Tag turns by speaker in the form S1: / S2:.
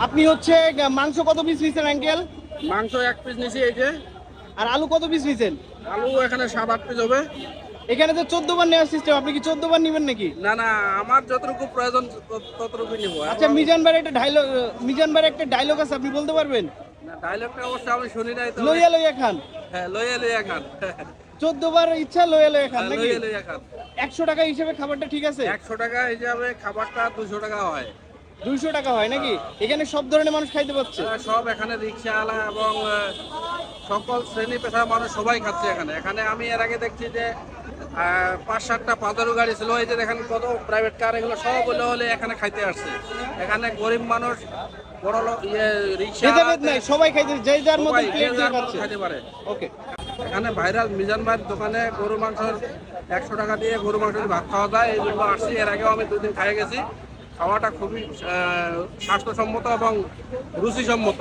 S1: আপনি হচ্ছে মাংস কত পিস নিছেন আঙ্কেল?
S2: মাংস 1 পিস নিছি এই যে।
S1: আর আলু কত পিস নিছেন?
S2: আলু এখানে 7-8 পিস হবে।
S1: এখানে তো 14 বার নেওয়ার সিস্টেম, আপনি কি 14 বার নেবেন নাকি?
S2: না না, আমার যতটুকু প্রয়োজন ততটুকু নিব।
S1: আচ্ছা, মিজান ভাইয়ের একটা ডায়লগ আছে, আপনি বলতে পারবেন?
S2: না, ডায়লগটা অবশ্য আমি শুনি নাই তো।
S1: লইয়া লইয়া খান।
S2: হ্যাঁ, লইয়া লইয়া খান।
S1: 14 বার ইচ্ছা লইয়া লইয়া খান নাকি?
S2: লইয়া লইয়া খান।
S1: 100 টাকা হিসেবে খাবারটা ঠিক আছে?
S2: 100 টাকা হিসাবে খাবারটা 200 টাকা হয়।
S1: 200 টাকা হয় নাকি? এখানে সব ধরনের মানুষ খাইতে পাচ্ছে?
S2: সব এখানে রিক্সাওয়ালা এবং সকল শ্রেণী পেশার মানুষ সবাই খাচ্ছে এখানে। এখানে আমি এর আগে দেখছি যে 5-7টা পাজারো গাড়ি ছিল, এই যে দেখেন কত প্রাইভেট কার, এগুলো সব হলে এখানে খাইতে আসছে। এখানে গরিব মানুষ, বড় লোক, রিক্সা
S1: ভেদাভেদ নাই, সবাই খাইতে, যে যার মতো প্লেট দিয়ে খাচ্ছে।
S2: খাইতে পারে।
S1: ওকে।
S2: এখানে ভাইরাল মিজান ভাইয়ের দোকানে গরু মাংস 100 টাকা দিয়ে গরু মাংস ভাত খাওয়া যায়, এই জন্য আসছি। এর আগেও আমি 2 দিন খাই গেছি। খাওয়াটা খুবই স্বাস্থ্যসম্মত এবং রুচিসম্মত।